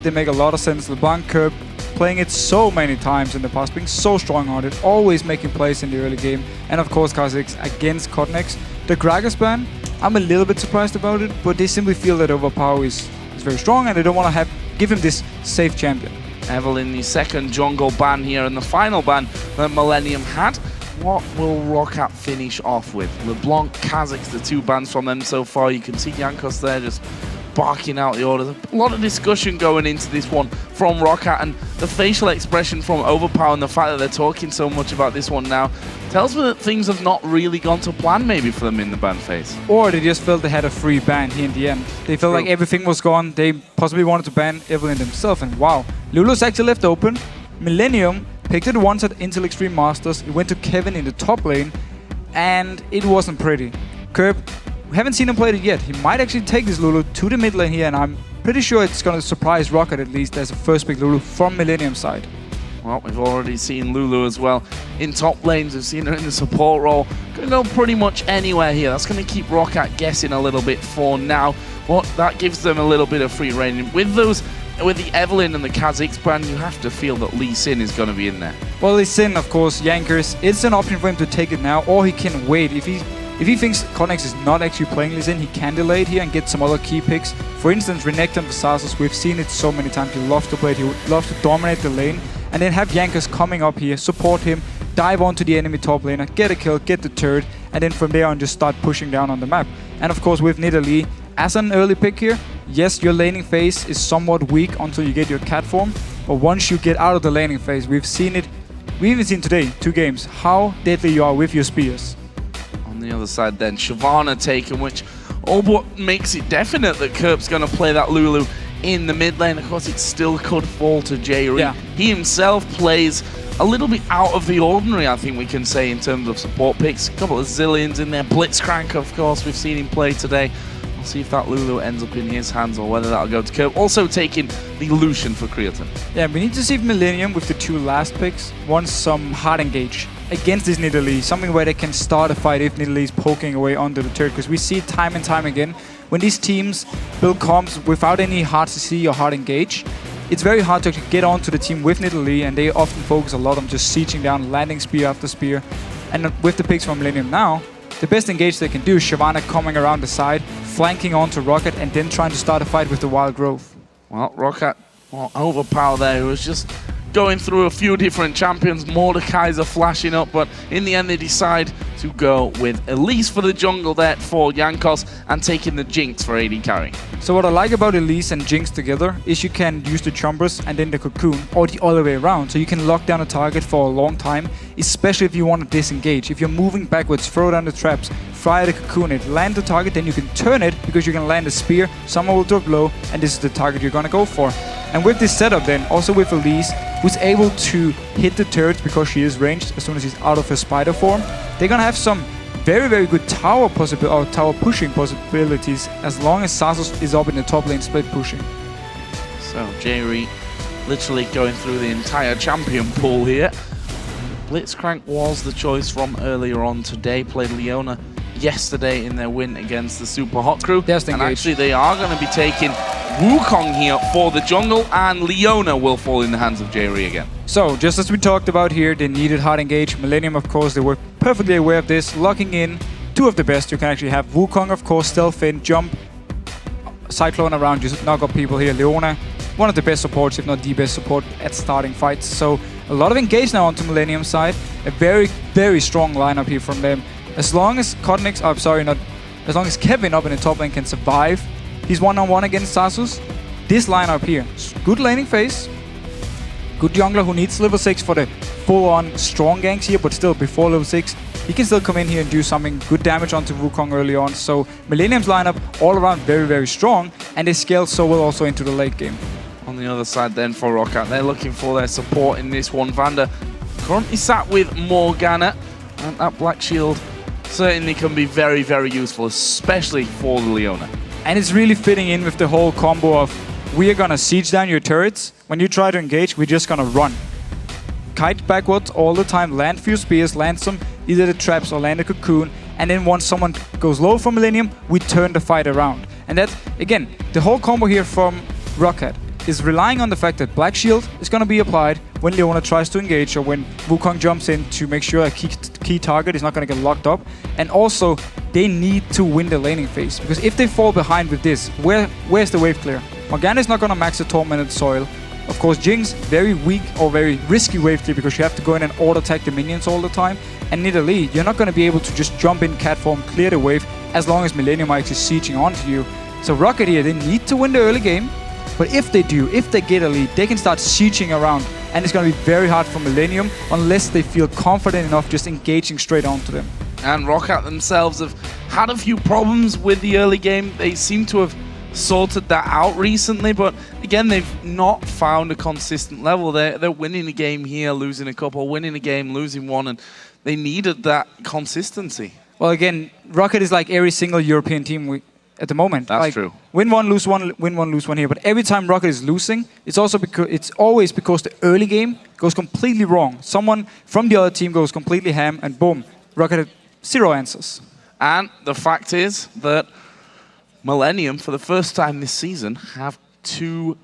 They make a lot of sense. LeBlanc, Kerp, playing it so many times in the past, being so strong on it, always making plays in the early game. And of course, Xaxus against Kottenx. The Gragas ban, I'm a little bit surprised about it, but they simply feel that Overpow is very strong and they don't want to give him this safe champion. Evelyn, the second jungle ban here and the final ban that Millenium had. What will Roccat finish off with? LeBlanc, Xaxus, the two bans from them so far. You can see Jankos there just barking out the orders. A lot of discussion going into this one from Roccat, and the facial expression from Overpow and the fact that they're talking so much about this one now tells me that things have not really gone to plan maybe for them in the ban phase. Or they just felt they had a free ban here in the end. They felt like everything was gone. They possibly wanted to ban Evelyn themselves, and wow. Lulu's actually left open. Millenium picked it once at Intel Extreme Masters. It went to Kevin in the top lane, and it wasn't pretty. Kerp, we haven't seen him play it yet. He might actually take this Lulu to the mid lane here, and I'm pretty sure it's going to surprise Roccat at least as a first pick Lulu from Millenium side. Well, we've already seen Lulu as well in top lanes. We've seen her in the support role. Can go pretty much anywhere here. That's going to keep Roccat guessing a little bit for now. But that gives them a little bit of free reign. With the Evelyn and the Xaxus ban, you have to feel that Lee Sin is going to be in there. Well, Lee Sin, of course, Jankos, it's an option for him to take it now, or he can wait. If he thinks Kottenx is not actually playing Lee Sin, he can delay it here and get some other key picks. For instance, Renekton for Xaxus, we've seen it so many times. He loves to play it, he would love to dominate the lane, and then have Jankos coming up here, support him, dive onto the enemy top laner, get a kill, get the turret, and then from there on just start pushing down on the map. And of course with Nidalee, as an early pick here, yes, your laning phase is somewhat weak until you get your cat form, but once you get out of the laning phase, we've even seen today, 2 games, how deadly you are with your spears. On the other side then, Shyvana taken, which all but makes it definite that Kerp's going to play that Lulu in the mid lane. Of course, it still could fall to Jree. Yeah. He himself plays a little bit out of the ordinary, I think we can say, in terms of support picks. A couple of zillions in there. Blitzcrank, of course, we've seen him play today. We'll see if that Lulu ends up in his hands or whether that'll go to Kerp. Also taking the Lucian for Creaton. Yeah, we need to see if Millenium with the 2 last picks wants some hard engage against this Nidalee, something where they can start a fight if Nidalee is poking away under the turret, because we see time and time again when these teams build comps without any hard CC or hard engage, it's very hard to actually get onto the team with Nidalee, and they often focus a lot on just sieging down, landing spear after spear. And with the picks from Millenium now, the best engage they can do is Shyvana coming around the side, flanking onto Roccat, and then trying to start a fight with the wild growth. Well, Roccat, Overpow there, who was just going through a few different champions. Mordekaiser flashing up, but in the end they decide to go with Elise for the jungle there for Jankos and taking the Jinx for AD carry. So what I like about Elise and Jinx together is you can use the Chumbers and then the Cocoon, or the other way around, so you can lock down a target for a long time, especially if you want to disengage. If you're moving backwards, throw down the traps, fire the Cocoon it, land the target, then you can turn it because you can land a spear, someone will drop low, and this is the target you're gonna go for. And with this setup then, also with Elise, who's able to hit the turrets because she is ranged as soon as she's out of her spider form, they're gonna have some very, very good tower pushing possibilities as long as Xaxus is up in the top lane split pushing. So Jree literally going through the entire champion pool here. Blitzcrank was the choice from earlier on today, played Leona yesterday in their win against the Super Hot Crew. And actually they are going to be taking Wukong here for the jungle, and Leona will fall in the hands of Jree again. So, just as we talked about here, they needed hard engage. Millenium, of course, they were perfectly aware of this, locking in 2 of the best. You can actually have Wukong, of course, stealth in, jump, Cyclone around, just knock up people here. Leona, one of the best supports, if not the best support at starting fights. So, a lot of engage now onto Millenium side. A very, very strong lineup here from them. As long as Kottenx, as long as Kevin up in the top lane can survive, he's one-on-one against Xaxus. This lineup here, good laning phase, good jungler who needs level 6 for the full-on strong ganks here, but still before level 6, he can still come in here and do something good damage onto Wukong early on. So Millenium's lineup all around very, very strong, and they scale so well also into the late game. On the other side then for Roccat, they're looking for their support in this one. Vander currently sat with Morgana, and that Black Shield certainly can be very, very useful, especially for the Leona. And it's really fitting in with the whole combo of, we are gonna siege down your turrets. When you try to engage, we're just gonna run. Kite backwards all the time, land few spears, land some either the traps or land a cocoon, and then once someone goes low from Millenium, we turn the fight around. And that's, again, the whole combo here from Roccat. is relying on the fact that Black Shield is going to be applied when Leona tries to engage or when Wukong jumps in to make sure a key target is not going to get locked up. And also, they need to win the laning phase, because if they fall behind with this, where's the wave clear? Morgana is not going to max the Tormented Soil. Of course, Jinx, very weak or very risky wave clear because you have to go in and auto-attack the minions all the time. And Nidalee, you're not going to be able to just jump in cat form, clear the wave, as long as Millenium are actually sieging onto you. So Roccat here, they need to win the early game. But if they do, if they get a lead, they can start sieging around. And it's going to be very hard for Millenium unless they feel confident enough just engaging straight onto them. And Roccat themselves have had a few problems with the early game. They seem to have sorted that out recently, but again, they've not found a consistent level. They're winning a game here, losing a couple, winning a game, losing one, and they needed that consistency. Well, again, Roccat is like every single European team at the moment. That's like, true. Win one, lose one, win one, lose one here. But every time Roccat is losing, it's always because the early game goes completely wrong. Someone from the other team goes completely ham, and boom, Roccat had 0 answers. And the fact is that Millenium, for the first time this season, have 2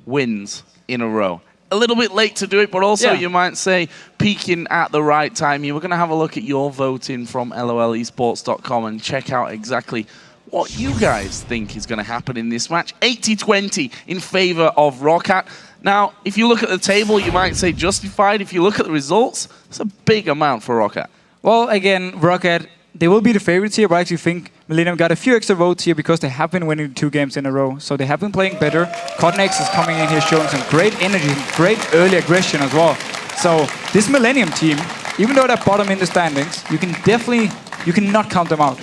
wins in a row. A little bit late to do it, but also you might say peaking at the right time here. We're going to have a look at your voting from lolesports.com and check out exactly what you guys think is going to happen in this match. 80-20 in favor of Roccat. Now, if you look at the table, you might say justified. If you look at the results, it's a big amount for Roccat. Well, again, Roccat, they will be the favorites here, but I actually think Millenium got a few extra votes here because they have been winning 2 games in a row. So they have been playing better. Kottenx is coming in here showing some great energy, great early aggression as well. So this Millenium team, even though they're bottom in the standings, you cannot count them out.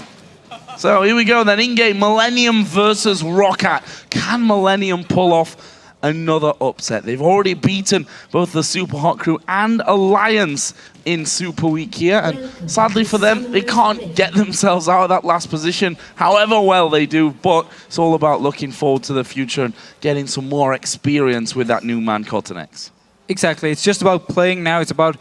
So here we go then, in-game Millenium versus Roccat. Can Millenium pull off another upset? They've already beaten both the Super Hot Crew and Alliance in Super Week here, and sadly for them, they can't get themselves out of that last position, however well they do, but it's all about looking forward to the future and getting some more experience with that new man, Kottenx. Exactly, it's just about playing now, it's about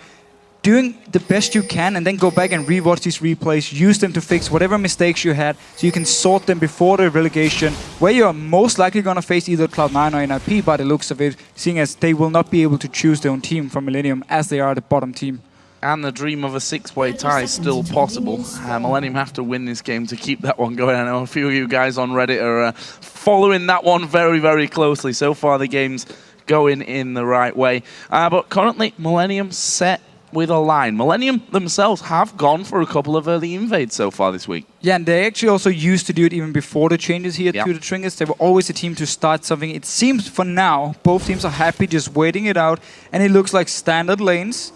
doing the best you can and then go back and rewatch these replays, use them to fix whatever mistakes you had so you can sort them before the relegation, where you're most likely going to face either Cloud9 or NIP by the looks of it, seeing as they will not be able to choose their own team from Millenium as they are the bottom team. And the dream of a 6-way tie is still possible. Millenium have to win this game to keep that one going. I know a few of you guys on Reddit are following that one very, very closely. So far the game's going in the right way. But currently, Millenium set with a line. Millenium themselves have gone for a couple of early invades so far this week. Yeah, and they actually also used to do it even before the changes here to the trinkets. They were always a team to start something. It seems for now, both teams are happy just waiting it out, and it looks like standard lanes.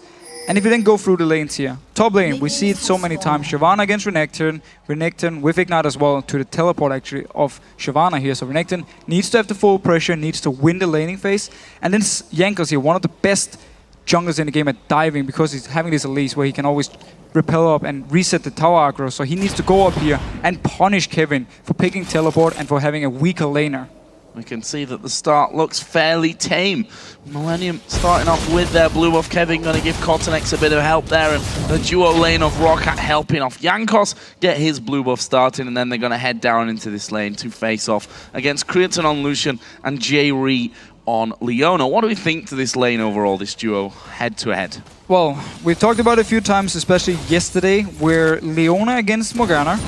And if you then go through the lanes here, top lane, we see it so many times. Shyvana against Renekton with Ignite as well to the teleport actually of Shyvana here. So Renekton needs to have the full pressure, needs to win the laning phase. And then Jankos here, one of the best junglers in the game at diving because he's having this Elise where he can always repel up and reset the tower aggro. So he needs to go up here and punish Kevin for picking teleport and for having a weaker laner. We can see that the start looks fairly tame. Millenium starting off with their blue buff. Kevin going to give Kottenx a bit of help there, and the duo lane of Roccat helping off Jankos get his blue buff starting, and then they're going to head down into this lane to face off against Creaton on Lucian and Jree on Leona. What do we think to this lane overall, this duo head-to-head? Well, we've talked about it a few times, especially yesterday, where Leona against Morgana.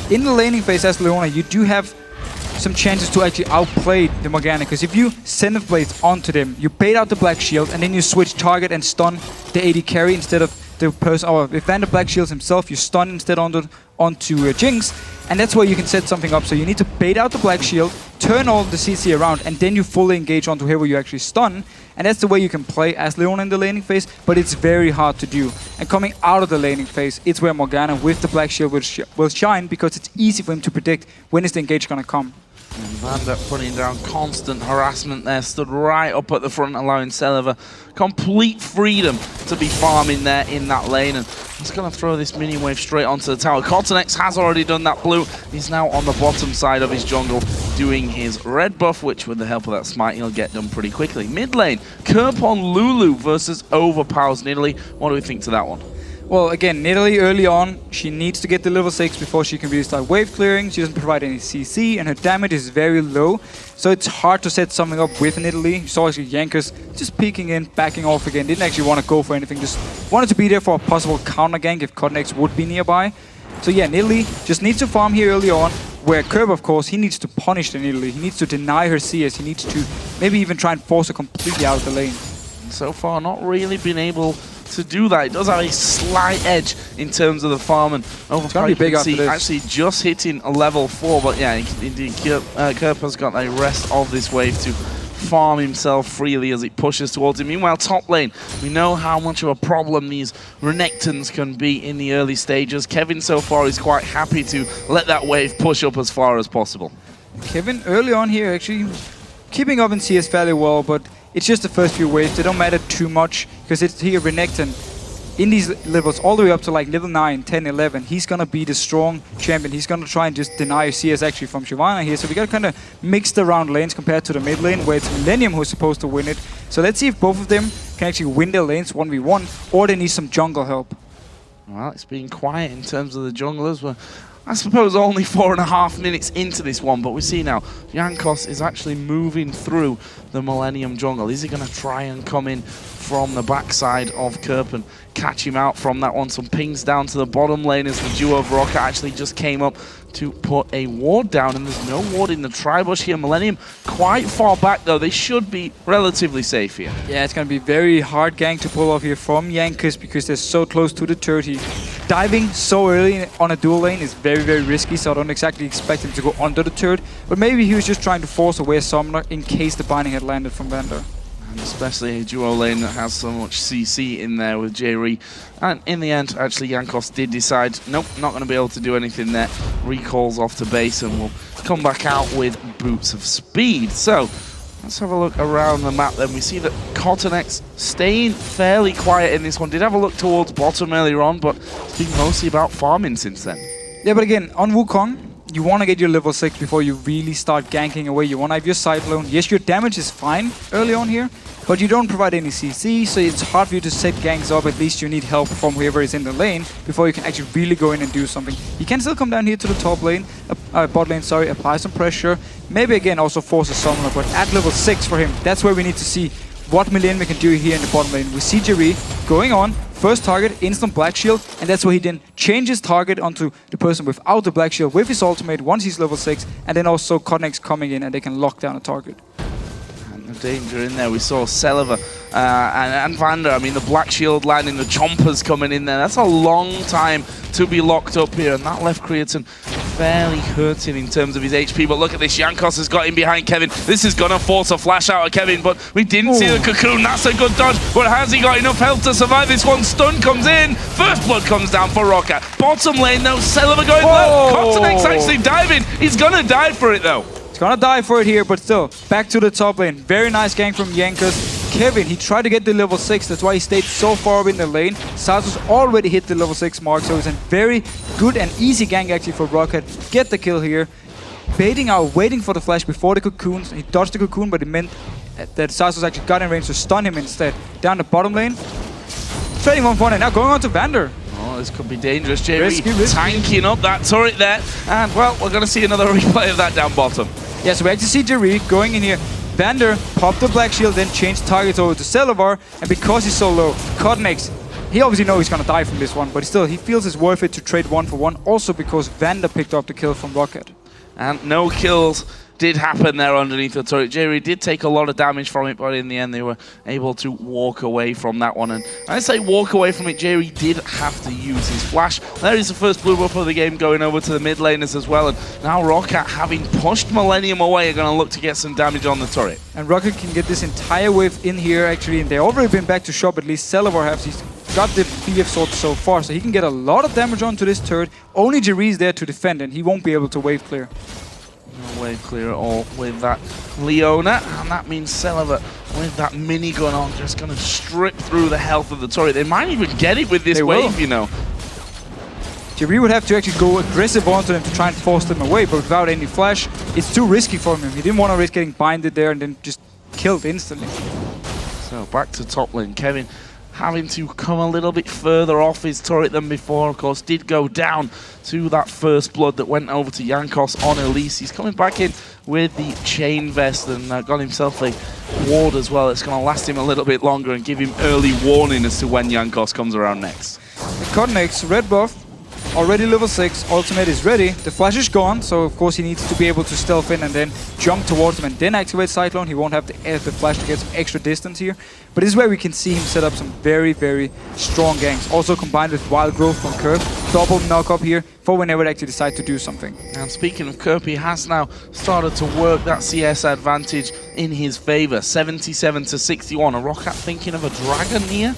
In the laning phase as Leona, you do have some chances to actually outplay the Morgana, because if you send the blades onto them, you bait out the Black Shield, and then you switch target and stun the AD carry instead of the person, or if Vander Black Shields himself, you stun instead onto Jinx, and that's where you can set something up. So you need to bait out the Black Shield, turn all the CC around, and then you fully engage onto whoever you actually stun, and that's the way you can play as Leona in the laning phase, but it's very hard to do. And coming out of the laning phase, it's where Morgana with the Black Shield will shine, because it's easy for him to predict when is the engage going to come. And Vander putting down constant harassment there, stood right up at the front, allowing Celaver complete freedom to be farming there in that lane. And he's going to throw this mini wave straight onto the tower. Kottenx has already done that blue. He's now on the bottom side of his jungle doing his red buff, which with the help of that smite, he'll get done pretty quickly. Mid lane, Kerp on Lulu versus Overpow's Nidalee. What do we think to that one? Well, again, Nidalee early on, she needs to get the level 6 before she can really start wave clearing. She doesn't provide any CC, and her damage is very low. So it's hard to set something up with Nidalee. You saw actually Jankos just peeking in, backing off again. Didn't actually want to go for anything, just wanted to be there for a possible counter gank if Kottenx would be nearby. So yeah, Nidalee just needs to farm here early on, where Kerp, of course, he needs to punish the Nidalee. He needs to deny her CS. He needs to maybe even try and force her completely out of the lane. So far, not really been able to do that. It does have a slight edge in terms of the farm, and Overpow, you can see actually just hitting a level 4, but yeah, indeed, Kerp has got the rest of this wave to farm himself freely as it pushes towards him. Meanwhile, top lane, we know how much of a problem these Renekton's can be in the early stages. Kevin so far is quite happy to let that wave push up as far as possible. Kevin early on here actually keeping up in CS fairly well, but it's just the first few waves. They don't matter too much because it's here Renekton in these levels all the way up to like level 9, 10, 11. He's gonna be the strong champion. He's gonna try and just deny CS actually from Shyvana here. So we got kind of mixed around lanes compared to the mid lane where it's Millenium who's supposed to win it. So let's see if both of them can actually win their lanes 1v1 or they need some jungle help. Well, it's been quiet in terms of the junglers. We're, I suppose, only 4.5 minutes into this one, but we see now Jankos is actually moving through the Millenium jungle. Is he going to try and come in from the backside of Kerp and catch him out from that one? Some pings down to the bottom lane as the duo of Roccat actually just came up to put a ward down, and there's no ward in the tri-bush here. Millenium quite far back though. They should be relatively safe here. Yeah, it's going to be very hard gank to pull off here from Jankos because they're so close to the turret. Diving so early on a dual lane is very, very risky, so I don't exactly expect him to go under the turret, but maybe he was just trying to force away a summoner in case the binding had landed from Vander. And especially a duo lane that has so much CC in there with Jree. And in the end, actually, Jankos did decide, nope, not going to be able to do anything there. Recalls off to base and will come back out with Boots of Speed. So, let's have a look around the map then. We see that Kottenx staying fairly quiet in this one. Did have a look towards bottom earlier on, but it's been mostly about farming since then. Yeah, but again, on Wukong, you want to get your level 6 before you really start ganking away. You want to have your Cyclone. Yes, your damage is fine early on here, but you don't provide any CC, so it's hard for you to set ganks up. At least you need help from whoever is in the lane before you can actually really go in and do something. You can still come down here to the top lane, bot lane, sorry, apply some pressure. Maybe again also force a summoner, but at level 6 for him, that's where we need to see what Millenium can do here in the bottom lane. We see Jree going on, first target, instant black shield, and that's where he then changes target onto the person without the black shield with his ultimate once he's level 6, and then also Kottenx coming in and they can lock down a target. And the danger in there, we saw Celaver and Vander, I mean the black shield landing, the chompers coming in there. That's a long time to be locked up here, and that left Creaton fairly hurting in terms of his HP. But look at this, Jankos has got in behind Kevin. This is going to force a flash out of Kevin, but we didn't see the cocoon. That's a good dodge, but has he got enough health to survive this one? Stun comes in, first blood comes down for Roccat. Bottom lane though, Celaver going low. Kottenx actually diving. He's going to die for it though. He's going to die for it here, but still, back to the top lane. Very nice gank from Jankos. Kevin, he tried to get the level 6, that's why he stayed so far up in the lane. Xaxus already hit the level 6 mark, so it's a very good and easy gank actually for Roccat. Get the kill here. Baiting out, waiting for the flash before the cocoons. He dodged the cocoon, but it meant that Xaxus actually got in range to stun him instead. Down the bottom lane. Trading 1-1 and now going on to Vander. Oh, this could be dangerous. Jree tanking up that turret there. And, well, we're going to see another replay of that down bottom. Yeah, so we actually see Jree going in here. Vander popped the black shield, then changed targets over to Celaver, and because he's so low, Kottenx, he obviously knows he's gonna die from this one, but still, he feels it's worth it to trade 1-for-1, also because Vander picked up the kill from Roccat. And no kills did happen there underneath the turret. Jree did take a lot of damage from it, but in the end they were able to walk away from that one. And I say walk away from it, Jree did have to use his flash. There is the first blue buff of the game going over to the mid laners as well. And now Roccat, having pushed Millenium away, are going to look to get some damage on the turret. And Roccat can get this entire wave in here actually, and they've already been back to shop, at least Celaver has. He's got the BF sword so far, so he can get a lot of damage onto this turret. Only Jree's there to defend, and he won't be able to wave clear. No wave clear at all with that Leona, and that means Celaver with that minigun on just going to strip through the health of the turret. They might even get it with this wave, you know. Jree would have to actually go aggressive onto them to try and force them away, but without any flash, it's too risky for him. He didn't want to risk getting binded there and then just killed instantly. So back to top lane. Kevin having to come a little bit further off his turret than before. Of course, did go down to that first blood that went over to Jankos on Elise. He's coming back in with the chain vest and got himself a ward as well. It's going to last him a little bit longer and give him early warning as to when Jankos comes around next. Kottenx, red buff, already level 6, ultimate is ready, the flash is gone, so of course he needs to be able to stealth in and then jump towards him and then activate Cyclone. He won't have the flash to get some extra distance here. But this is where we can see him set up some very, very strong ganks. Also combined with Wild Growth from Kerp, double knock up here for whenever they actually decide to do something. And speaking of Kerp, he has now started to work that CS advantage in his favor. 77 to 61. A Roccat thinking of a dragon here.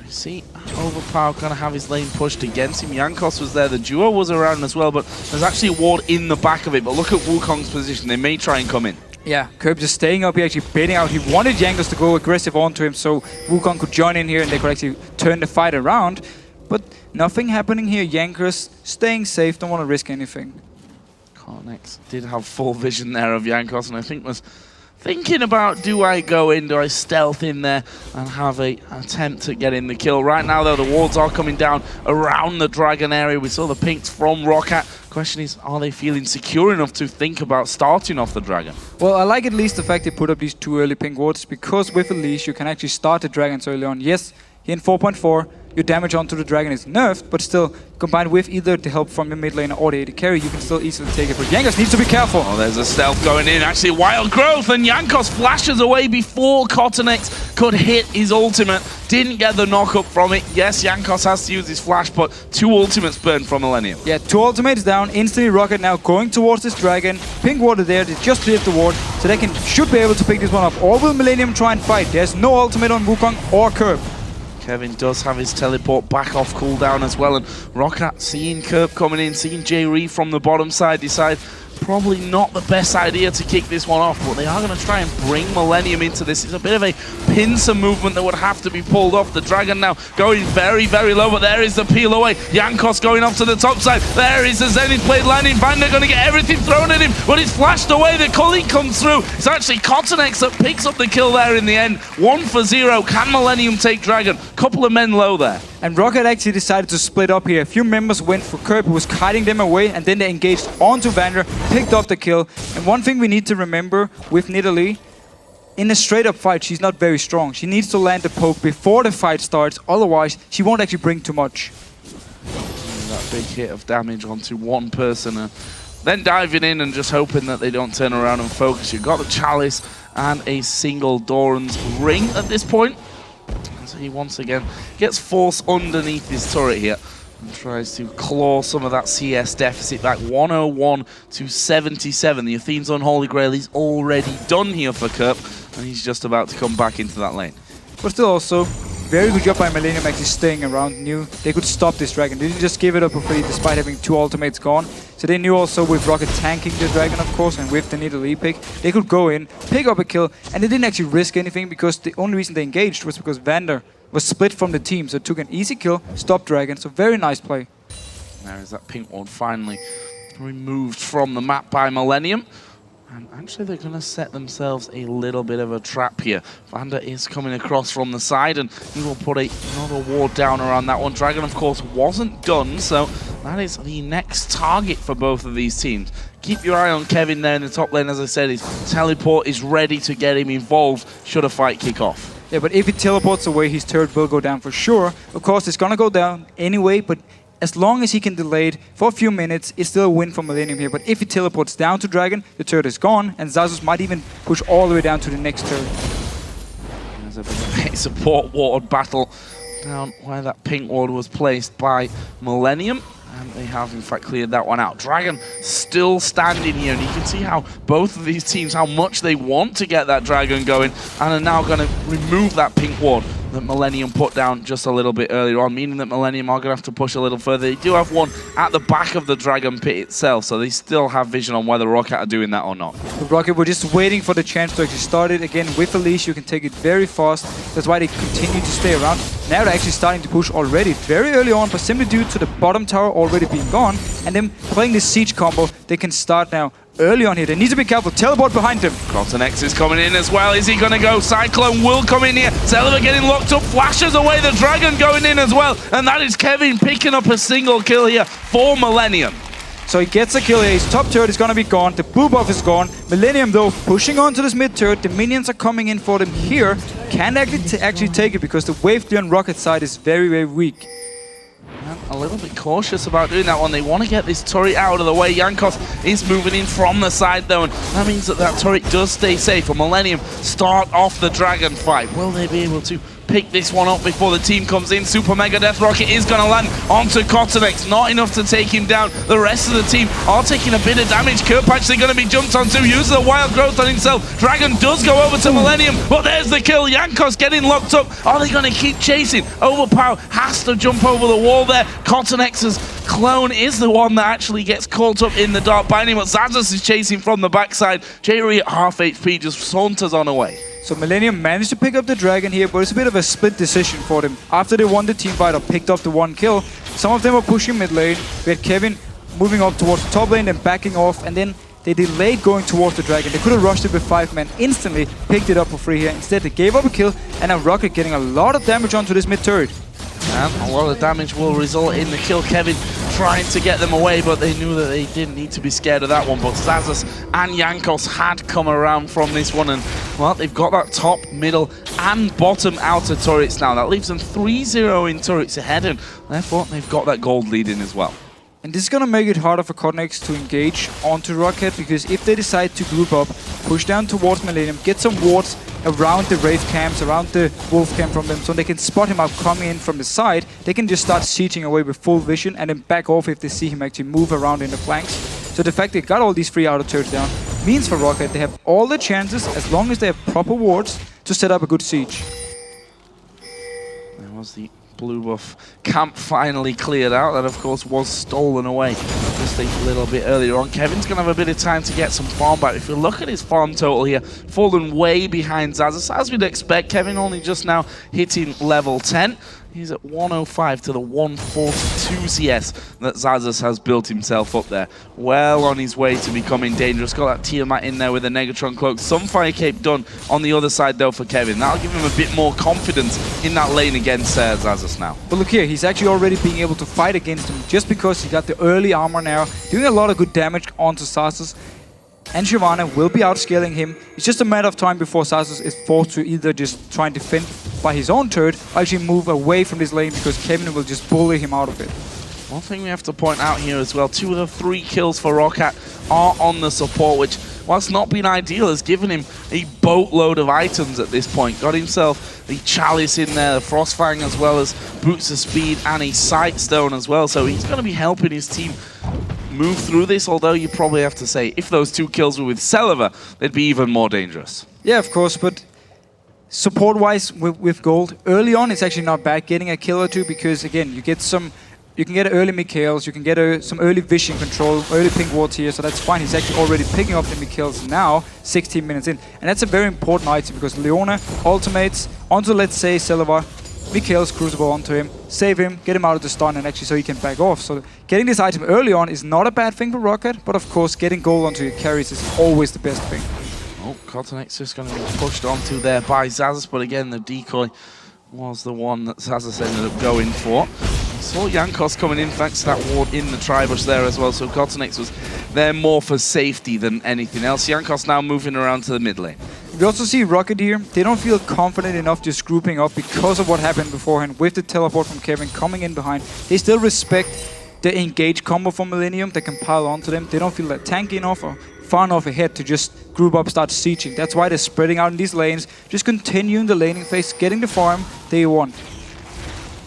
See, Overpow gonna have his lane pushed against him. Jankos was there, the duo was around as well, but there's actually a ward in the back of it. But look at Wukong's position, they may try and come in. Yeah, Kerp just staying up here, actually baiting out. He wanted Jankos to go aggressive onto him so Wukong could join in here and they could actually turn the fight around. But nothing happening here. Jankos staying safe, don't want to risk anything. Kottenx did have full vision there of Jankos, and I think was thinking about, do I go in, do I stealth in there and have a attempt at getting the kill. Right now though, the wards are coming down around the dragon area. We saw the pinks from Roccat. Question is, are they feeling secure enough to think about starting off the dragon? Well, I like at least the fact they put up these 2 early pink wards, because with a leash you can actually start the dragons early on. Yes, here in 4.4, your damage onto the dragon is nerfed, but still, combined with either the help from the mid lane or the AD carry, you can still easily take it. But Jankos needs to be careful. Oh, there's a stealth going in. Actually, Wild Growth, and Jankos flashes away before Kottenx could hit his ultimate. Didn't get the knock-up from it. Yes, Jankos has to use his flash, but 2 ultimates burned from Millenium. Yeah, 2 ultimates down. Instantly Roccat now going towards this dragon. Pink ward there, they just cleared the ward, so they should be able to pick this one up. Or will Millenium try and fight? There's no ultimate on Wukong or Kerp. Kevin does have his teleport back off cooldown as well, and Roccat seeing Kerp coming in, seeing Jree from the bottom side, decide probably not the best idea to kick this one off, but they are going to try and bring Millenium into this. It's a bit of a pincer movement that would have to be pulled off. The dragon now going very, very low, but there is the peel away. Jankos going off to the top side. There is the Zenith blade landing. Vander going to get everything thrown at him, but it's flashed away. The culling comes through. It's actually Kottenx that picks up the kill there in the end. 1 for 0. Can Millenium take dragon? Couple of men low there. And Roccat actually decided to split up here. A few members went for Kerp, who was kiting them away, and then they engaged onto Vander, picked up the kill. And one thing we need to remember with Nidalee, in a straight-up fight, she's not very strong. She needs to land the poke before the fight starts, otherwise she won't actually bring too much. That big hit of damage onto one person, then diving in and just hoping that they don't turn around and focus. You've got the Chalice and a single Doran's Ring at this point. So he once again gets forced underneath his turret here and tries to claw some of that CS deficit back. 101 to 77. The Athene's Unholy Grail is already done here for Kerp, and he's just about to come back into that lane. But still also, very good job by Millenium actually staying around. Knew they could stop this dragon. They didn't just give it up for free despite having 2 ultimates gone. So they knew also with Roccat tanking the dragon, of course, and with the Nidalee pick, they could go in, pick up a kill, and they didn't actually risk anything because the only reason they engaged was because Vander was split from the team. So it took an easy kill, stopped dragon. So very nice play. There is that pink one finally removed from the map by Millenium. And actually they're going to set themselves a little bit of a trap here. Vander is coming across from the side, and he will put another ward down around that one. Dragon, of course, wasn't done, so that is the next target for both of these teams. Keep your eye on Kevin there in the top lane. As I said, his teleport is ready to get him involved should a fight kick off. Yeah, but if he teleports away, his turret will go down for sure. Of course, it's going to go down anyway, but as long as he can delay it for a few minutes, it's still a win for Millenium here. But if he teleports down to Dragon, the turret is gone, and Xaxus might even push all the way down to the next turret. There's a bit of a support ward battle down where that pink ward was placed by Millenium. And they have, in fact, cleared that one out. Dragon still standing here, and you can see how both of these teams, how much they want to get that Dragon going, and are now going to remove that pink ward that Millenium put down just a little bit earlier on, meaning that Millenium are going to have to push a little further. They do have one at the back of the Dragon pit itself, so they still have vision on whether Roccat are doing that or not. Roccat were just waiting for the chance to actually start it. Again, with a leash, you can take it very fast. That's why they continue to stay around. Now they're actually starting to push already very early on, but simply due to the bottom tower already being gone, and then playing this siege combo, they can start now early on here. They need to be careful. Teleport behind him. Kottenx is coming in as well. Is he going to go? Cyclone will come in here. Celaver getting locked up. Flashes away. The Dragon going in as well. And that is Kevin picking up a single kill here for Millenium. So he gets a kill here. His top turret is going to be gone. The blue buff is gone. Millenium, though, pushing onto this mid turret. The minions are coming in for them here. Can't actually take it because the wave clear on Roccat side is very, very weak. A little bit cautious about doing that one. They want to get this turret out of the way. Jankos is moving in from the side though, and that means that that turret does stay safe. And Millenium start off the Dragon fight. Will they be able to pick this one up before the team comes in? Super Mega Death Rocket is going to land onto Kottenx. Not enough to take him down. The rest of the team are taking a bit of damage. Kerp actually going to be jumped onto. Uses a wild growth on himself. Dragon does go over to Millenium, but there's the kill. Jankos getting locked up. Are they going to keep chasing? Overpow has to jump over the wall there. Kottenx's clone is the one that actually gets caught up in the dark binding, but Xaxus is chasing from the backside. Jree at half HP just saunters on away. So Millenium managed to pick up the Dragon here, but it's a bit of a split decision for them. After they won the team fight or picked up the one kill, some of them were pushing mid lane. We had Kevin moving up towards the top lane and backing off, and then they delayed going towards the Dragon. They could have rushed it with 5 men, instantly picked it up for free here. Instead, they gave up a kill, and now Roccat getting a lot of damage onto this mid turret. And a lot of damage will result in the kill. Kevin trying to get them away, but they knew that they didn't need to be scared of that one. But Xaxus and Jankos had come around from this one, and well, they've got that top, middle, and bottom outer turrets now. That leaves them 3-0 in turrets ahead, and therefore they've got that gold lead in as well. And this is going to make it harder for Kottenx to engage onto Roccat, because if they decide to group up, push down towards Millenium, get some wards around the Wraith camps, around the Wolf camp from them, so they can spot him out coming in from the side, they can just start sieging away with full vision and then back off if they see him actually move around in the flanks. So the fact they got all these 3 outer turrets down means for Roccat they have all the chances, as long as they have proper wards, to set up a good siege. There was the blue buff camp finally cleared out. That of course was stolen away just a little bit earlier on. Kevin's gonna have a bit of time to get some farm back. If you look at his farm total here, fallen way behind Xaxus, as we'd expect. Kevin only just now hitting level 10. He's at 105 to the 142 CS that Xaxus has built himself up there. Well on his way to becoming dangerous. Got that Tiamat in there with a Negatron Cloak. Some Fire Cape done on the other side though for Kevin. That'll give him a bit more confidence in that lane against Xaxus now. But look here, he's actually already being able to fight against him just because he got the early armor now, doing a lot of good damage onto Xaxus. And Shyvana will be outscaling him. It's just a matter of time before Xaxus is forced to either just try and defend by his own turret or actually move away from this lane, because Kevin will just bully him out of it. One thing we have to point out here as well, 2 of the 3 kills for Roccat are on the support, which, whilst not being ideal, has given him a boatload of items at this point. Got himself the Chalice in there, the Frostfang, as well as Boots of Speed and a Sight Stone as well. So he's going to be helping his team move through this, although you probably have to say, if those 2 kills were with Celaver, they'd be even more dangerous. Yeah, of course, but support-wise with gold, early on it's actually not bad getting a kill or 2, because again, you can get early Mikhails, you can get some early vision control, early pink wards here, so that's fine. He's actually already picking up the Mikhails now, 16 minutes in. And that's a very important item, because Leona ultimates onto, let's say, Celaver, Mikhails Crucible onto him, save him, get him out of the stun, and actually so he can back off. So getting this item early on is not a bad thing for Roccat, but of course getting gold onto your carries is always the best thing. Oh, Kottenx just going to be pushed onto there by Xaxus, but again the decoy was the one that Xaxus ended up going for. Saw Jankos coming in thanks to that ward in the Tribush there as well, so Kottenx was there more for safety than anything else. Jankos now moving around to the mid lane. We also see Roccat here. They don't feel confident enough just grouping up because of what happened beforehand with the teleport from Kevin coming in behind. They still respect the engage combo from Millenium that can pile onto them. They don't feel that tanky enough or far enough ahead to just group up, start sieging. That's why they're spreading out in these lanes, just continuing the laning phase, getting the farm they want.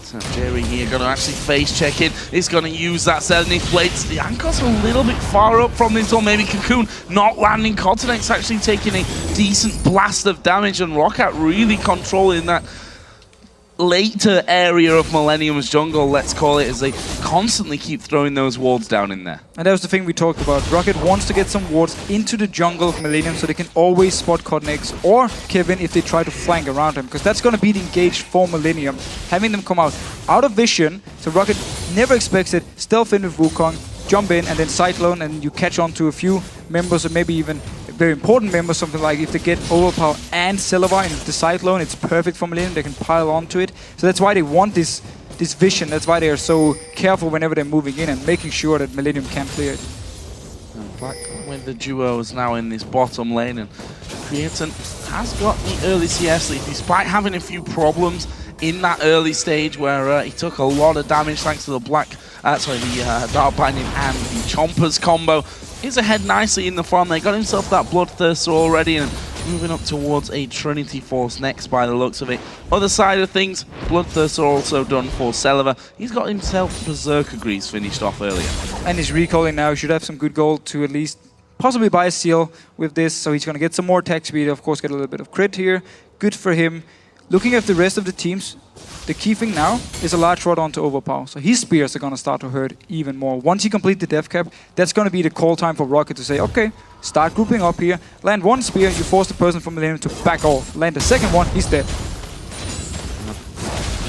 So Jree here going to actually face check in. He's going to use that Zenith Blades. The Jankos a little bit far up from this one. Maybe Cocoon not landing. Kottenx actually taking a decent blast of damage, and Roccat really controlling that later area of Millenium's jungle, let's call it, as they constantly keep throwing those wards down in there. And that was the thing we talked about. Roccat wants to get some wards into the jungle of Millenium so they can always spot Kottenx or Kevin if they try to flank around him, because that's going to be the engage for Millenium, having them come out of vision. So Roccat never expects it. Stealth in with Wukong, jump in, and then Cyclone, and you catch on to a few members, or maybe even very important members, something like if they get Overpow and Celaver in the Cyclone, it's perfect for Millenium, they can pile onto it. So that's why they want this vision, that's why they are so careful whenever they're moving in and making sure that Millenium can clear it. Black with the duos now in this bottom lane, and Creaton has got the early CS lead despite having a few problems in that early stage where he took a lot of damage thanks to the Dark Binding and the Chompers combo. He's ahead nicely in the farm. They got himself that Bloodthirster already and moving up towards a Trinity Force next by the looks of it. Other side of things, Bloodthirster also done for Celaver. He's got himself Berserker Grease finished off earlier. And he's recalling now. He should have some good gold to at least possibly buy a seal with this. So he's going to get some more attack speed. Of course, get a little bit of crit here. Good for him. Looking at the rest of the teams, the key thing now is a large rod onto Overpow. So his spears are going to start to hurt even more. Once he completes the death cap, that's going to be the call time for Roccat to say, okay, start grouping up here. Land one spear, you force the person from Millenium to back off. Land the second one, he's dead.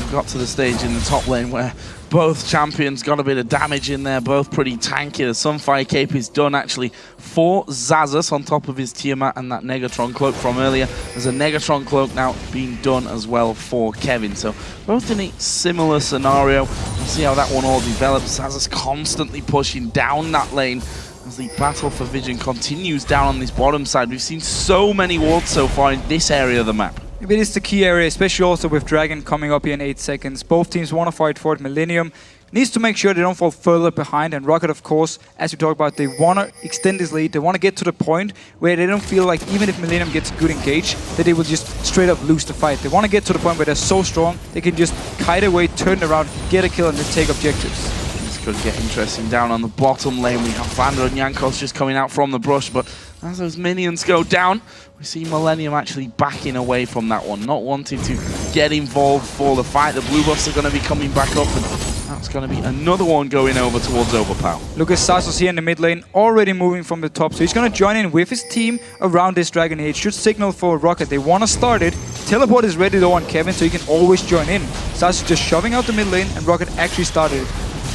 We got to the stage in the top lane where both champions got a bit of damage in there, both pretty tanky. The Sunfire Cape is done actually for Xaxus on top of his Tiamat and that Negatron Cloak from earlier. There's a Negatron Cloak now being done as well for Kevin. So both in a similar scenario. We'll see how that one all develops. Xaxus constantly pushing down that lane as the battle for vision continues down on this bottom side. We've seen so many wards so far in this area of the map. It is the key area, especially also with Dragon coming up here in 8 seconds. Both teams want to fight for it. Millenium needs to make sure they don't fall further behind. And Roccat, of course, as we talked about, they want to extend this lead. They want to get to the point where they don't feel like even if Millenium gets a good engage, that they will just straight up lose the fight. They want to get to the point where they're so strong, they can just kite away, turn around, get a kill, and then take objectives. This could get interesting down on the bottom lane. We have Vander and Jankos just coming out from the brush, but as those minions go down, we see Millenium actually backing away from that one, not wanting to get involved for the fight. The blue buffs are going to be coming back up, and that's going to be another one going over towards Overpow. Look at Xaxus here in the mid lane, already moving from the top, so he's going to join in with his team around this Dragon Age. Should signal for Roccat. They want to start it. Teleport is ready though on Kevin, so he can always join in. Xaxus just shoving out the mid lane, and Roccat actually started it.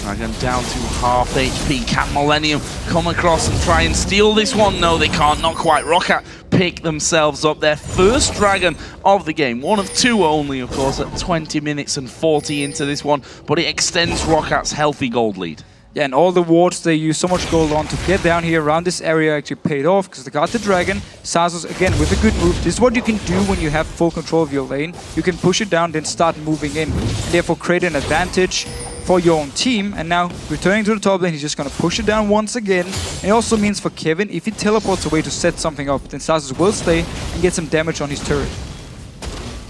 Dragon down to half HP. Can Millenium come across and try and steal this one? No, they can't. Not quite. Roccat pick themselves up. Their first Dragon of the game. One of two only, of course, at 20 minutes and 40 into this one. But it extends Rockat's healthy gold lead. Yeah, and all the wards they use so much gold on to get down here around this area actually paid off because they got the Dragon. Xaxus, again, with a good move. This is what you can do when you have full control of your lane. You can push it down, then start moving in. And therefore create an advantage for your own team. And now, returning to the top lane, he's just going to push it down once again. And it also means for Kevin, if he teleports away to set something up, then Xaxus will stay and get some damage on his turret.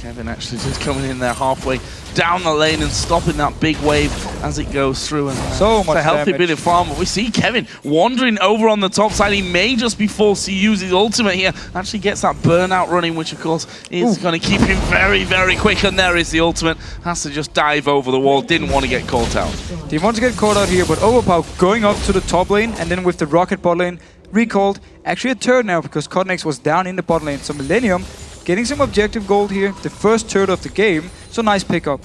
Kevin actually just coming in there halfway down the lane and stopping that big wave as it goes through. And so much a healthy damage. bit of farm, but we see Kevin wandering over on the top side. He may just be forced to use his ultimate here. Actually gets that burnout running, which of course is going to keep him very, very quick. And there is the ultimate. Has to just dive over the wall. Didn't want to get caught out. Didn't want to get caught out here, but Overpow going up to the top lane, and then with the Roccat bot lane recalled. Actually a turret now because Kottenx was down in the bot lane. So Millenium getting some objective gold here, the first turret of the game, so nice pickup.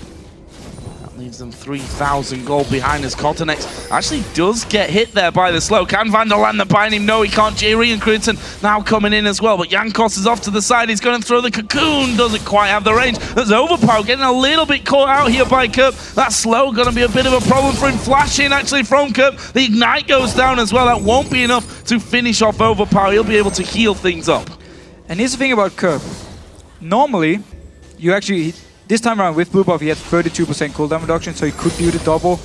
That leaves them 3,000 gold behind as Kottenx actually does get hit there by the slow. Can Vander land the binding? No, he can't. Jree and Creaton now coming in as well, but Jankos is off to the side. He's going to throw the cocoon, doesn't quite have the range. There's Overpow getting a little bit caught out here by Kerp. That slow going to be a bit of a problem for him. Flashing actually from Kerp. The ignite goes down as well. That won't be enough to finish off Overpow. He'll be able to heal things up. And here's the thing about Kerp. Normally, you actually, this time around with blue buff, he had 32% cooldown reduction, so he could do the double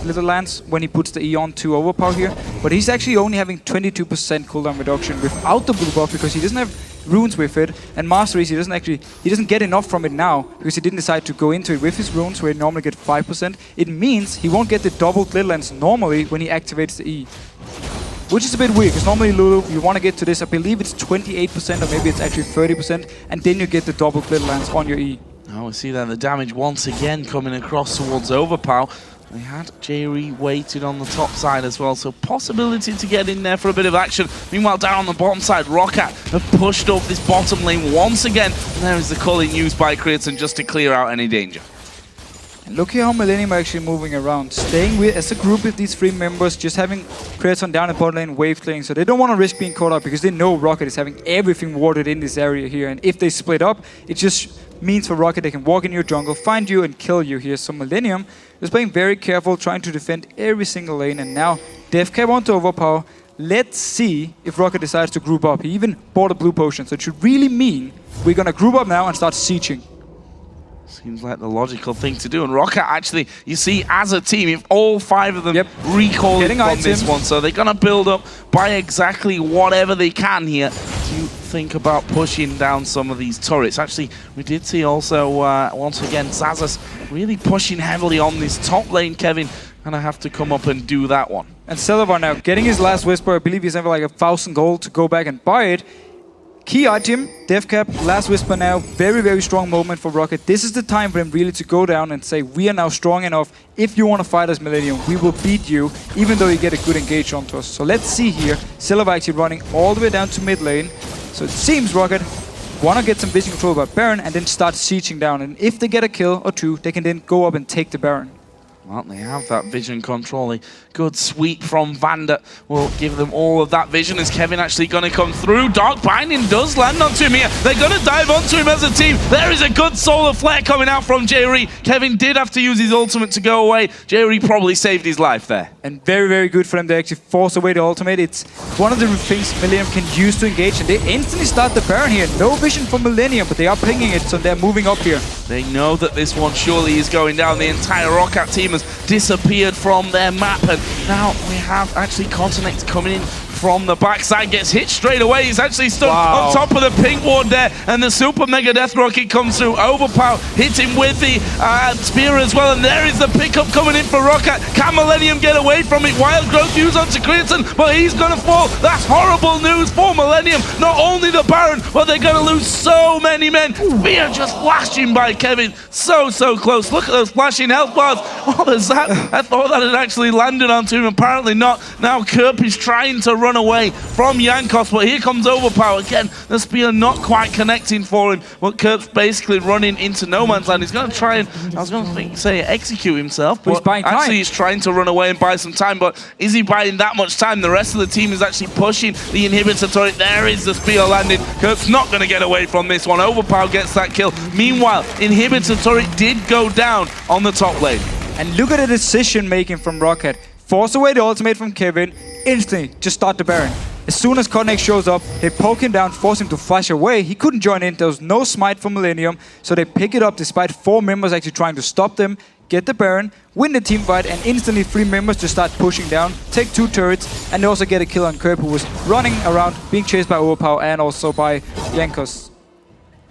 Little Lance when he puts the E on to Overpow here. But he's actually only having 22% cooldown reduction without the blue buff because he doesn't have runes with it. And Masteries, he doesn't get enough from it now because he didn't decide to go into it with his runes where he normally get 5%. It means he won't get the doubled Little Lance normally when he activates the E. Which is a bit weird, because normally Lulu, you want to get to this, I believe it's 28% or maybe it's actually 30%, and then you get the double Little Lance on your E. Now we see then the damage once again coming across towards Overpow. They had Jree waited on the top side as well, so possibility to get in there for a bit of action. Meanwhile, down on the bottom side, Roccat have pushed up this bottom lane once again, and there is the culling used by Creaton just to clear out any danger. And look here how Millenium are actually moving around, staying with as a group with these 3 members, just having Creaton down in bot lane, wave clearing, so they don't want to risk being caught up because they know Roccat is having everything warded in this area here, and if they split up, it just means for Roccat they can walk in your jungle, find you and kill you here. So Millenium is playing very careful, trying to defend every single lane, and now Defcap onto Overpow. Let's see if Roccat decides to group up. He even bought a blue potion, so it should really mean we're gonna group up now and start sieging. Seems like the logical thing to do. And Roccat actually, you see, as a team, if all 5 of them recalling from items. this one, so they're going to build up, buy exactly whatever they can here to think about pushing down some of these turrets. Actually, we did see also, once again, Xaxus really pushing heavily on this top lane, Kevin. And I have to come up and do that one. And Celaver now getting his last Whisper. I believe he's having like 1,000 gold to go back and buy it. Key item, Defcap, last Whisper now. Very, very strong moment for Roccat. This is the time for him really to go down and say, we are now strong enough. If you want to fight us, Millenium, we will beat you, even though you get a good engage onto us. So let's see here. Celaver actually running all the way down to mid lane. So it seems Roccat want to get some vision control by Baron and then start sieging down. And if they get a kill or 2, they can then go up and take the Baron. Well, they have that vision control. A good sweep from Vander will give them all of that vision. Is Kevin actually going to come through? Dark Binding does land onto him here. They're going to dive onto him as a team. There is a good solar flare coming out from Jree. Kevin did have to use his ultimate to go away. Jree probably saved his life there. And very, very good for them to actually force away the ultimate. It's one of the things Millenium can use to engage, and they instantly start the Baron here. No vision from Millenium, but they are pinging it, so they're moving up here. They know that this one surely is going down. The entire Roccat team has disappeared from their map, and now we have actually Kottenx coming in from the backside, gets hit straight away. He's actually stood on top of the pink ward there, and the super mega death rocket comes through. Overpow hit him with the spear as well, and there is the pickup coming in for Roccat. Can Millenium get away from it? Wild growth use onto Creaton, but he's gonna fall. That's horrible news for Millenium. Not only the Baron, but they're gonna lose so many men. Spear just flashing by Kevin, so close. Look at those flashing health bars. What was that? I thought that had actually landed onto him. Apparently not. Now Kerp is trying to run away from Jankos, but here comes Overpow again. The spear not quite connecting for him, but Kerp's basically running into no man's land. He's going to try and, I was going to say execute himself, but he's buying time. Actually he's trying to run away and buy some time, but is he buying that much time? The rest of the team is actually pushing the inhibitor turret. There is the spear landing. Kerp's not going to get away from this one. Overpow gets that kill. Meanwhile, inhibitor turret did go down on the top lane. And look at the decision making from Roccat. Force away the ultimate from Kevin, instantly just start the Baron. As soon as Kottenx shows up, they poke him down, force him to flash away. He couldn't join in, there was no smite from Millenium, so they pick it up despite 4 members actually trying to stop them, get the Baron, win the team fight, and instantly 3 members just start pushing down, take 2 turrets, and they also get a kill on Kerp, who was running around, being chased by Overpow and also by Jankos.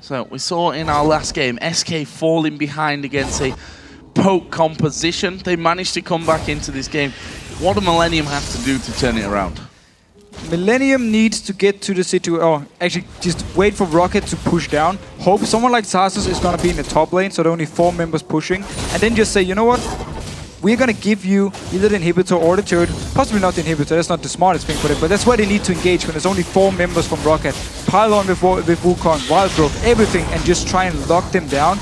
So we saw in our last game, SK falling behind against a poke composition. They managed to come back into this game. What do Millenium have to do to turn it around? Millenium needs to get to the situation, or actually just wait for Roccat to push down. Hope someone like Xaxus is going to be in the top lane, so there are only 4 members pushing. And then just say, you know what? We're going to give you either the inhibitor or the turret. Possibly not the inhibitor, that's not the smartest thing for them, but that's why they need to engage when there's only 4 members from Roccat. Pile on with Wukong, Wild Growth, everything, and just try and lock them down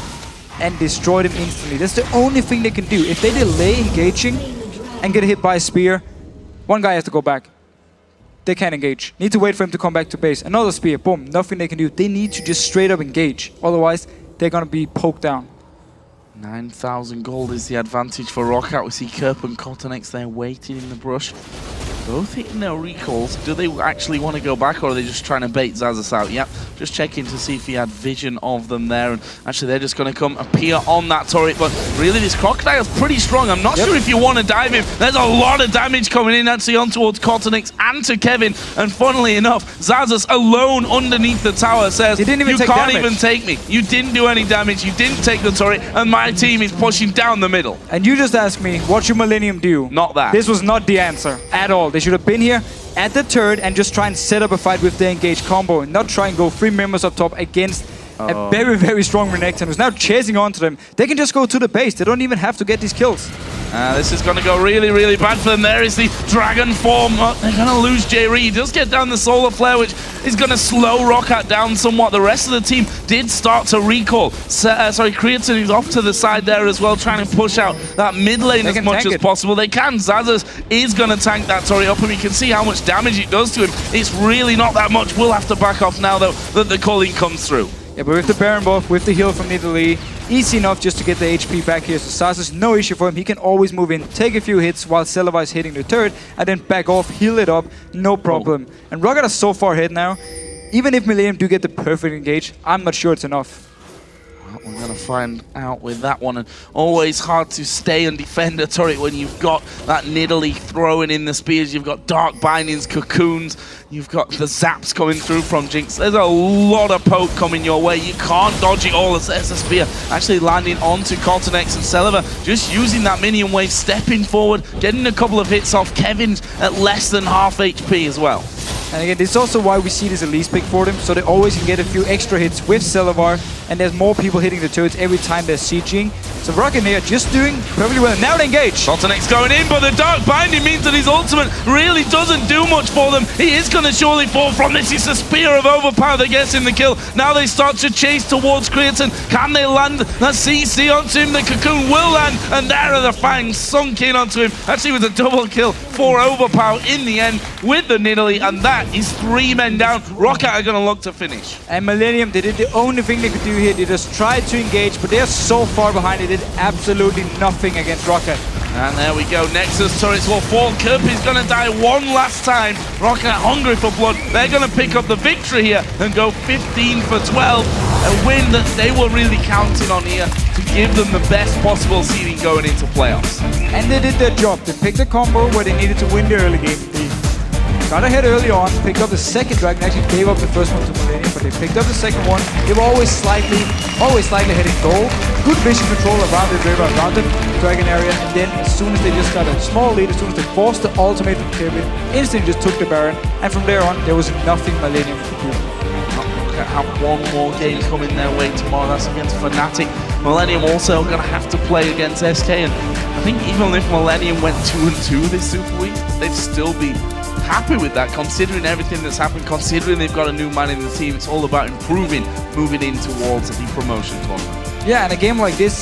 and destroy them instantly. That's the only thing they can do. If they delay engaging and get hit by a spear, one guy has to go back. They can't engage. Need to wait for him to come back to base. Another spear, boom, nothing they can do. They need to just straight up engage. Otherwise, they're gonna be poked down. 9,000 gold is the advantage for Roccat. We see Kerp and Kottenx there waiting in the brush. Both hitting their recalls. Do they actually want to go back, or are they just trying to bait Xaxus out? Yep, just checking to see if he had vision of them there. And actually, they're just going to come appear on that turret. But really, this Crocodile's pretty strong. I'm not sure if you want to dive him. There's a lot of damage coming in actually on towards Kottenx and to Kevin. And funnily enough, Xaxus alone underneath the tower says, you can't even take me. You didn't do any damage. You didn't take the turret. And my team is pushing down the middle. And you just asked me, what should Millenium do? Not that. This was not the answer at all. They should have been here at the turret and just try and set up a fight with the engaged combo and not try and go 3 members up top against a very, very strong Renekton who's now chasing onto them. They can just go to the base. They don't even have to get these kills. This is going to go really, really bad for them. There is the Dragon form. They're going to lose Jree. He does get down the Solar Flare, which is going to slow Roccat down somewhat. The rest of the team did start to recall. Creaton is off to the side there as well, trying to push out that mid lane as much as possible. They can. Xaxus is going to tank that turret up, and we can see how much damage it does to him. It's really not that much. We'll have to back off now, though, that the calling comes through. Yeah, but with the Baron buff, with the heal from Nidalee, easy enough just to get the HP back here. So Xaxus, no issue for him. He can always move in, take a few hits while Celaver is hitting the turret, and then back off, heal it up, no problem. And Roccat is so far ahead now. Even if Millenium do get the perfect engage, I'm not sure it's enough. We're going to find out with that one. And always hard to stay and defend a turret when you've got that Nidalee throwing in the spears. You've got Dark Bindings, Cocoons. You've got the zaps coming through from Jinx. There's a lot of poke coming your way. You can't dodge it all as there's a spear actually landing onto Kottenx and Celaver. Just using that minion wave, stepping forward, getting a couple of hits off. Kevin's at less than half HP as well. And again, this is also why we see this Elise pick for them, so they always can get a few extra hits with Celaver, and there's more people hitting the turrets every time they're sieging. So Roccat here just doing perfectly well. Now they engage. Kottenx going in, but the Dark Binding means that his ultimate really doesn't do much for them. He is going to surely fall from this. It's a spear of Overpow that gets him the kill. Now they start to chase towards Creaton. Can they land that CC onto him? The Cocoon will land, and there are the fangs sunk in onto him. Actually, with a double kill for Overpow in the end with the Nidalee, and that is 3 men down. Roccat are going to look to finish. And Millenium, they did the only thing they could do here. They just tried to engage, but they're so far behind. They did absolutely nothing against Roccat. And there we go. Nexus turrets will fall. Kerp is going to die one last time. Roccat hungry for blood. They're going to pick up the victory here and go 15 for 12. A win that they were really counting on here to give them the best possible seeding going into playoffs. And they did their job. They picked a combo where they needed to win the early game. They got ahead early on, picked up the second dragon, actually gave up the first one to Millenium, but they picked up the second one. They were always slightly hitting goal. Good vision control around the river, around the dragon area, and then as soon as they just got a small lead, as soon as they forced the ultimate from Kerp, instantly just took the Baron, and from there on, there was nothing Millenium could do. Have one more game coming their way tomorrow. That's against Fnatic. Millenium also going to have to play against SK, and I think even if Millenium went 2-2 this Super Week, they'd still be happy with that, considering everything that's happened, considering they've got a new man in the team. It's all about improving, moving in towards the promotion tournament. Yeah, and a game like this,